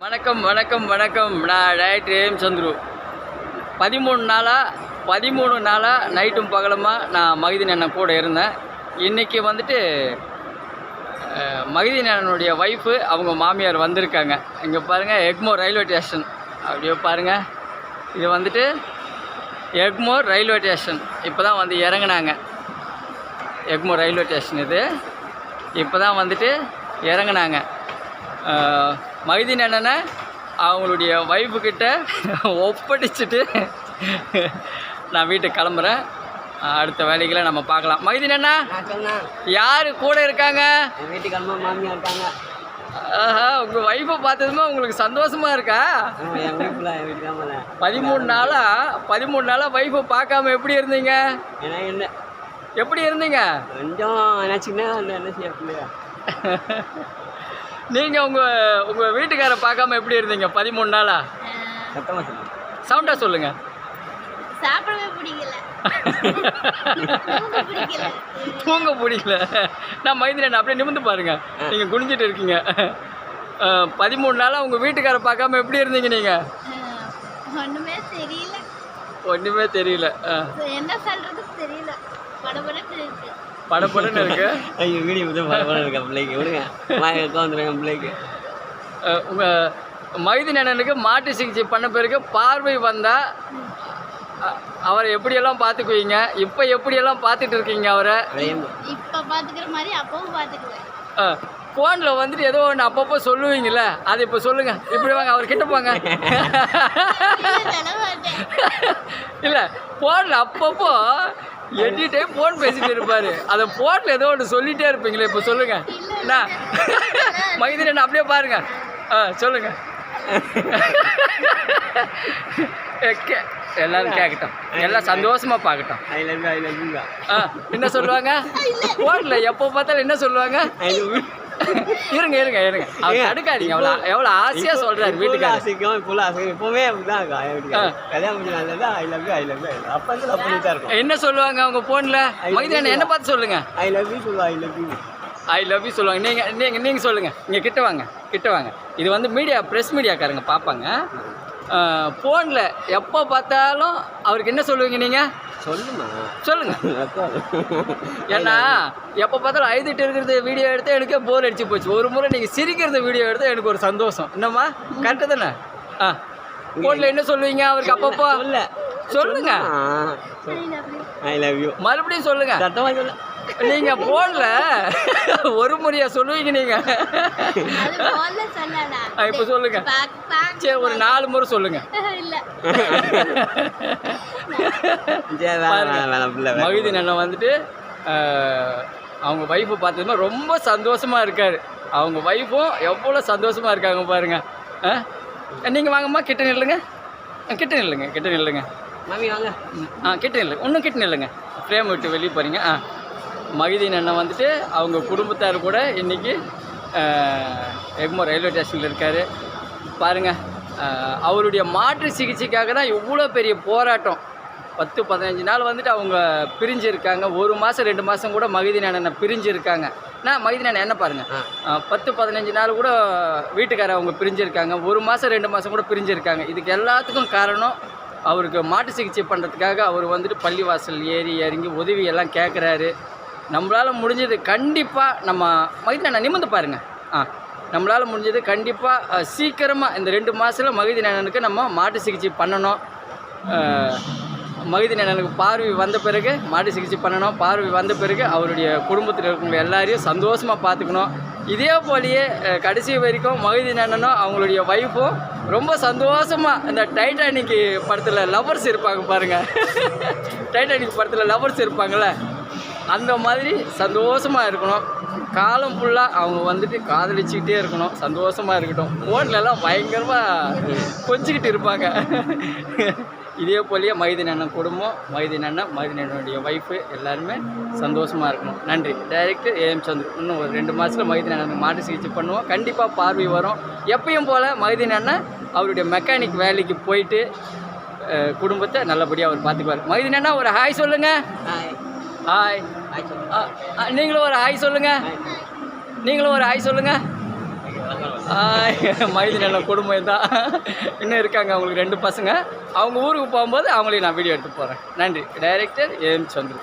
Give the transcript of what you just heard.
வணக்கம் வணக்கம் வணக்கம். நான் டாக்டர் ஏம் சந்துரு. 13 நாளாக நைட்டும் பகலமாக நான் மகிதீன் அண்ணன் கூட இருந்தேன். இன்றைக்கி வந்துட்டு மகிதீன் அண்ணனுடைய ஒய்ஃபு அவங்க மாமியார் வந்திருக்காங்க. இங்கே பாருங்கள், எக்மோர் ரயில்வே ஸ்டேஷன். அப்படியே பாருங்கள், இது வந்துட்டு எக்மோர் ரயில்வே ஸ்டேஷன். இப்போ தான் வந்து இறங்குனாங்க. எக்மோர் ரயில்வே ஸ்டேஷன் இது இப்போ தான் வந்துட்டு இறங்குனாங்க. மகிதீன் அண்ணனை அவங்களுடைய ஒய்ஃபுக்கிட்ட ஒப்படைச்சிட்டு நான் வீட்டுக்கு கிளம்புறேன். அடுத்த வேலைகளை நம்ம பார்க்கலாம். மகிதீன் அண்ணா, யார் கூட இருக்காங்க? வீட்டுக்கு அம்மா மாமியா இருக்காங்க. ஆஹா, உங்கள் ஒய்ஃபை பார்த்ததுமே உங்களுக்கு சந்தோஷமாக இருக்கா? 13 நாளாக ஒய்ஃபை பார்க்காம எப்படி இருந்தீங்க? எப்படி இருந்தீங்க? கொஞ்சம் சின்ன என்ன செய்ய. நீங்கள் உங்கள் வீட்டுக்காரை பார்க்காம எப்படி இருந்தீங்க 13 நாளா? சவுண்டாக சொல்லுங்கள். சாப்பிடவே பிடிக்கல. தூங்க பிடிக்கல. நான் மகிதீன் அப்படியே நிமிர்ந்து பாருங்கள், நீங்கள் குனிஞ்சிட்டு இருக்கீங்க. 13 நாளாக உங்கள் வீட்டுக்காரை பார்க்காம எப்படி இருந்தீங்க நீங்கள்? ஒன்றுமே தெரியல. ஒன்றுமே தெரியல. என்ன சொல்கிறது தெரியல. படப்படன்னு இருக்கு. ஐயோ, வீடியோ படப்படம் இருக்கா பிள்ளைக்கு? விடுங்க, வந்துடுங்க பிள்ளைக்கு. உங்கள் மகிதீன் அண்ணனுக்கு மாட்டு சிகிச்சை பண்ண பிறகு பார்வை வந்தால் அவரை எப்படியெல்லாம் பார்த்துக்குவீங்க? இப்போ எப்படியெல்லாம் பார்த்துட்டு இருக்கீங்க அவரை? இப்போ பார்த்துக்கிற மாதிரி அப்பவும் பார்த்துக்குவேன். ஃபோனில் வந்துட்டு ஏதோ ஒன்று அப்பப்போ சொல்லுவீங்கள்ல, அது இப்போ சொல்லுங்கள். இப்படி வாங்க, அவர் கிட்ட போங்க. இல்லை, ஃபோனில் அப்பப்போ எனி டைம் ஃபோன் பேசிகிட்டு இருப்பார். அதை ஃபோனில் ஏதோ ஒன்று சொல்லிகிட்டே இருப்பீங்களே, இப்போ சொல்லுங்கள். என்ன மகிதீன் அண்ணா அப்படியே பாருங்கள். சொல்லுங்கள். எல்லாரும் கேட்கட்டும், எல்லாம் சந்தோஷமாக பார்க்கட்டும். என்ன சொல்லுவாங்க ஃபோனில்? எப்போ பார்த்தாலும் என்ன சொல்லுவாங்க? இருங்க அவர் தடுக்காதீங்க. எவ்வளோ ஆசையாக சொல்கிறாரு வீட்டுக்காரர். என்ன சொல்லுவாங்க அவங்க ஃபோனில்? மகிதீன் அண்ணா என்ன பார்த்து சொல்லுங்க. ஐ லவ் யூ சொல்லுவாங்க. நீங்கள் சொல்லுங்கள். இங்கே கிட்ட வாங்க. இது வந்து ப்ரெஸ் மீடியாக்காரங்க பார்ப்பாங்க. ஃபோனில் எப்போ பார்த்தாலும் அவருக்கு என்ன சொல்லுவீங்க நீங்கள்? சொல்லுங்க. ஏன்னா எப்போ பார்த்தாலும் அழுதுட்டு இருக்கிறது வீடியோ எடுத்து எனக்கு போர் அடிச்சு போச்சு. ஒரு முறை நீங்கள் சிரிக்கிறது வீடியோ எடுத்து எனக்கு ஒரு சந்தோஷம். என்னம்மா, கரெக்டு தானே? ஃபோனில் என்ன சொல்லுவீங்க அவருக்கு அப்பப்போ? சொல்லுங்க. ஐ லவ் யூ மறுபடியும் சொல்லுங்க. நீங்கள் ஃபோனில் ஒரு முறையாக சொல்லுவீங்க நீங்கள். இப்போ சொல்லுங்க. சரி, ஒரு 4 முறை சொல்லுங்க. மகிதீன் அண்ணன் வந்துட்டு அவங்க ஒய்ஃபை பார்த்ததுமே ரொம்ப சந்தோஷமாக இருக்கார். அவங்க ஒய்ஃபும் எவ்வளோ சந்தோஷமாக இருக்காங்க பாருங்க. நீங்கள் வாங்கம்மா, கிட்ட நில்லுங்க. மாமி வாங்க. கிட்ட நில்லுங்க. இன்னும் கிட்ட நில்லுங்க. ஃப்ரேம் விட்டு வெளியே போகிறீங்க. மகிதீன் அண்ணன் வந்துட்டு அவங்க குடும்பத்தார் கூட இன்றைக்கி எக்மோர் ரயில்வே ஸ்டேஷனில் இருக்கார். பாருங்கள், அவருடைய மாற்று சிகிச்சைக்காக தான் இவ்வளோ பெரிய போராட்டம். 10-15 நாள் வந்துட்டு அவங்க பிரிஞ்சு இருக்காங்க. 1 மாதம் 2 மாதம் கூட மகிதீன் அண்ணனை பிரிஞ்சு இருக்காங்க. மகிதீன் அண்ணன் என்ன பாருங்கள், 10-15 நாள் கூட வீட்டுக்கார அவங்க பிரிஞ்சிருக்காங்க. 1 மாதம் 2 மாதம் கூட பிரிஞ்சிருக்காங்க. இதுக்கு எல்லாத்துக்கும் காரணம் அவருக்கு மாட்டு சிகிச்சை பண்ணுறதுக்காக அவர் வந்துட்டு பள்ளிவாசல் ஏறி இறங்கி உதவியெல்லாம் கேட்குறாரு. நம்மளால் முடிஞ்சது கண்டிப்பாக நம்ம மகிதீன் அண்ணன் நிமிர்ந்து பாருங்கள். நம்மளால் முடிஞ்சது கண்டிப்பாக சீக்கிரமாக இந்த 2 மாதத்தில் மகிதீன் அண்ணனுக்கு நம்ம மாட்டு சிகிச்சை பண்ணணும். மகிதீன் அண்ணனுக்கு பார்வை வந்த பிறகு மாட்டு சிகிச்சை பண்ணணும். பார்வை வந்த பிறகு அவருடைய குடும்பத்தில் இருக்கவங்க எல்லாரையும் சந்தோஷமாக பார்த்துக்கணும். இதே போலேயே கடைசி வரைக்கும் மகிதீன் அண்ணனும் அவங்களுடைய ஒய்ஃபும் ரொம்ப சந்தோஷமாக இந்த டைட்டானிக் படத்தில் லவர்ஸ் இருப்பாங்க பாருங்கள். டைட்டானிக் படத்தில் லவர்ஸ் இருப்பாங்கள்ல, அந்த மாதிரி சந்தோஷமாக இருக்கணும். காலம் ஃபுல்லாக அவங்க வந்துட்டு காதலிச்சுக்கிட்டே இருக்கணும். சந்தோஷமாக இருக்கட்டும். ஃபோன்லலாம் பயங்கரமாக கொஞ்சிக்கிட்டு இருப்பாங்க. இதே போலேயே மகிதீன் அண்ணன் குடும்பம், மகிதீன் அண்ணனுடைய ஒய்ஃபு எல்லாருமே சந்தோஷமாக இருக்கணும். நன்றி. Director AM Chandru. இன்னும் ஒரு 2 மாதத்தில் மகிதீன் அண்ணனுக்கு மாட்டு சிகிச்சை பண்ணுவோம். கண்டிப்பாக பார்வை வரும். எப்பயும் போல் மகிதீன் அண்ணன் அவருடைய மெக்கானிக் வேலைக்கு போயிட்டு குடும்பத்தை நல்லபடியாக அவர் பார்த்துக்குவார். மகிதீன் அண்ணா ஒரு ஹாய் சொல்லுங்கள். ஹாய். நீங்களும் ஒரு ஹாய் சொல்லுங்கள். மைதி நல்ல குடும்பம் தான். இன்னும் இருக்காங்க அவங்களுக்கு 2 பசங்க. அவங்க ஊருக்கு போகும்போது அவங்களையும் நான் வீடியோ எடுத்து போகிறேன். நன்றி. Director AM Chandru.